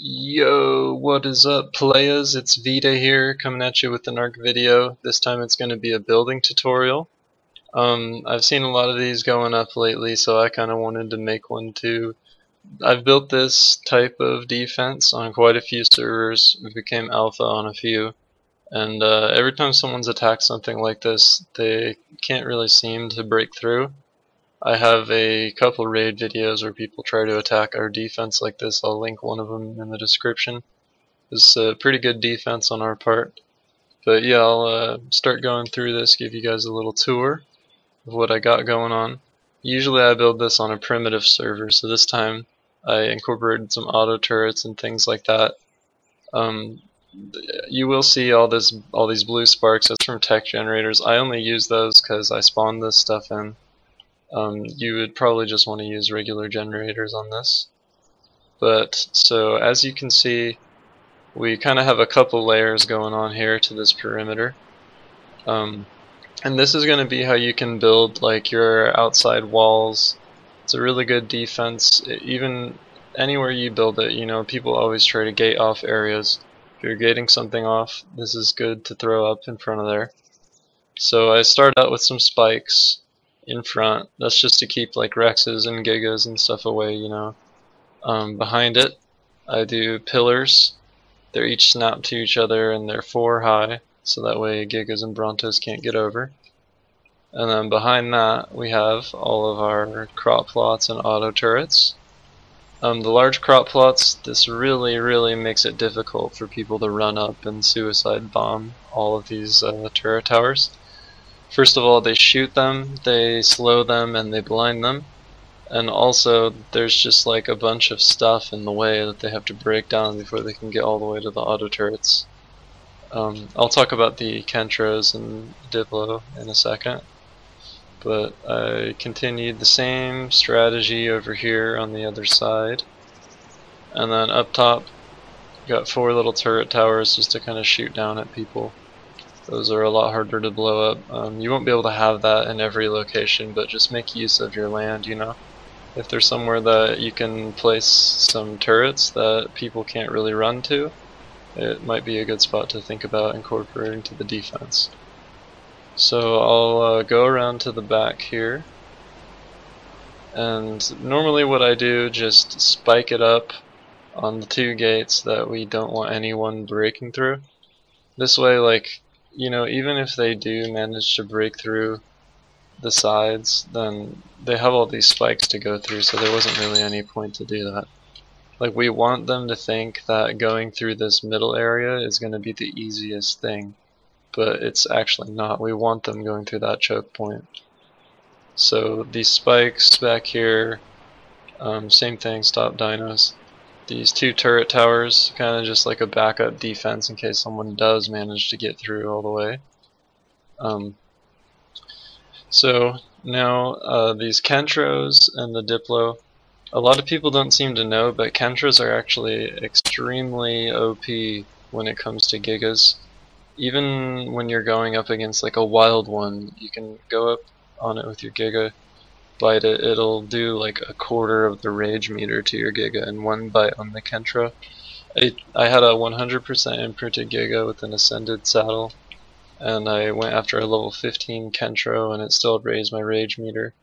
Yo, what is up, playas? It's Vita here, coming at you with an ARK video. This time it's going to be a building tutorial. I've seen a lot of these going up lately, so I kind of wanted to make one too. I've built this type of defense on quite a few servers. We became alpha on a few, and every time someone's attacked something like this, they can't really seem to break through. I have a couple raid videos where people try to attack our defense like this. I'll link one of them in the description. It's a pretty good defense on our part. But yeah, I'll start going through this, give you guys a little tour of what I got going on. Usually I build this on a primitive server, so this time I incorporated some auto turrets and things like that. You will see all these blue sparks. That's from tech generators. I only use those because I spawned this stuff in. You would probably just want to use regular generators on this. But so as you can see, we kind of have a couple layers going on here to this perimeter. And this is going to be how you can build like your outside walls. It's a really good defense. Even anywhere you build it, you know, people always try to gate off areas. If you're gating something off, this is good to throw up in front of there. So I start out with some spikes in front. That's just to keep like Rexes and Gigas and stuff away, you know. Behind it, I do pillars. They're each snapped to each other and they're 4 high, so that way Gigas and Brontos can't get over. And then behind that, we have all of our crop plots and auto turrets. The large crop plots, this really makes it difficult for people to run up and suicide bomb all of these turret towers. First of all, they shoot them, they slow them, and they blind them. And also, there's just like a bunch of stuff in the way that they have to break down before they can get all the way to the auto turrets. I'll talk about the Kentros and Diplo in a second. But I continued the same strategy over here on the other side. And then up top, got 4 little turret towers just to kind of shoot down at people. Those are a lot harder to blow up. You won't be able to have that in every location, but just make use of your land, you know. If there's somewhere that you can place some turrets that people can't really run to, it might be a good spot to think about incorporating to the defense. So I'll go around to the back here, and normally what I do, just spike it up on the 2 gates that we don't want anyone breaking through. This way, like, you know, even if they do manage to break through the sides, then they have all these spikes to go through, so there wasn't really any point to do that. Like, we want them to think that going through this middle area is going to be the easiest thing, but it's actually not. We want them going through that choke point. So these spikes back here, same thing, stop dinos. These 2 turret towers, kind of just like a backup defense in case someone does manage to get through all the way. So now these Kentros and the Diplo, a lot of people don't seem to know, but Kentros are actually extremely OP when it comes to Gigas. Even when you're going up against like a wild one, you can go up on it with your Giga, bite it, it'll do like a quarter of the rage meter to your Giga in 1 bite on the Kentro. I had a 100% imprinted Giga with an ascended saddle, and I went after a level 15 Kentro and it still raised my rage meter.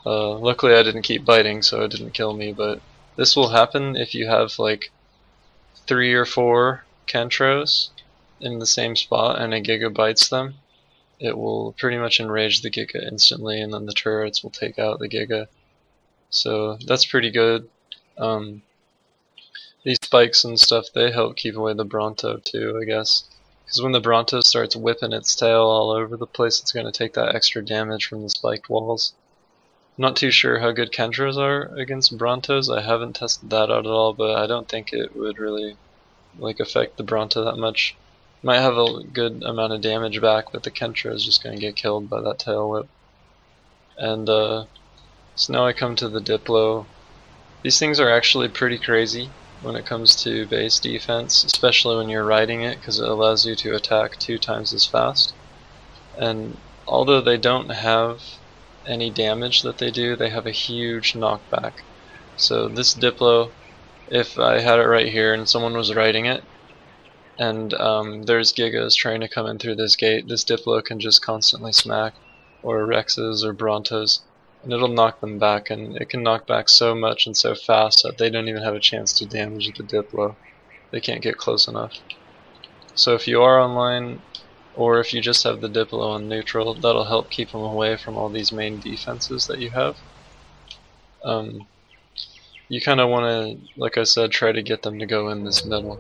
Luckily I didn't keep biting, so it didn't kill me, but this will happen if you have like 3 or 4 Kentros in the same spot and a Giga bites them. It will pretty much enrage the Giga instantly, and then the turrets will take out the Giga. So that's pretty good. These spikes and stuff, they help keep away the Bronto too, I guess. Because when the Bronto starts whipping its tail all over the place, it's going to take that extra damage from the spiked walls. I'm not too sure how good Kentros are against Brontos. I haven't tested that out at all, but I don't think it would really like affect the Bronto that much. Might have a good amount of damage back, but the Kentro is just going to get killed by that tail whip. And so now I come to the Diplo. These things are actually pretty crazy when it comes to base defense, especially when you're riding it, because it allows you to attack 2 times as fast. And although they don't have any damage that they do, they have a huge knockback. So this Diplo if I had it right here and someone was writing it, and there's Gigas trying to come in through this gate, this Diplo can just constantly smack, or Rexes or Brontos, and it'll knock them back, and it can knock back so much and so fast that they don't even have a chance to damage the Diplo. They can't get close enough. So if you are online, or if you just have the Diplo on neutral, that'll help keep them away from all these main defenses that you have. You kind of want to, like I said, try to get them to go in this middle.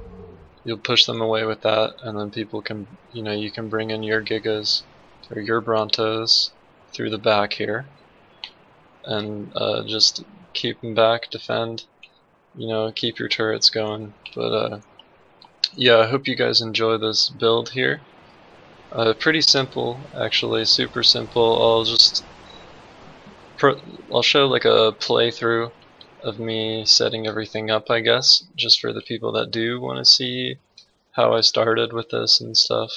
You'll push them away with that, and then people can, you can bring in your Gigas or your Brontos through the back here, and just keep them back, defend, keep your turrets going. But yeah, I hope you guys enjoy this build here. Pretty simple, actually, super simple. I'll show like a playthrough of me setting everything up, I guess, just for the people that do want to see how I started with this and stuff.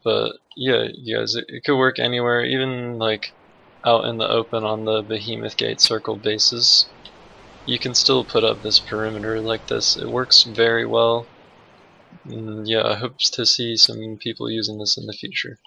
But yeah, you guys, it could work anywhere, even like out in the open on the Behemoth Gate circle bases. You can still put up this perimeter like this. It works very well. Yeah, I hope to see some people using this in the future.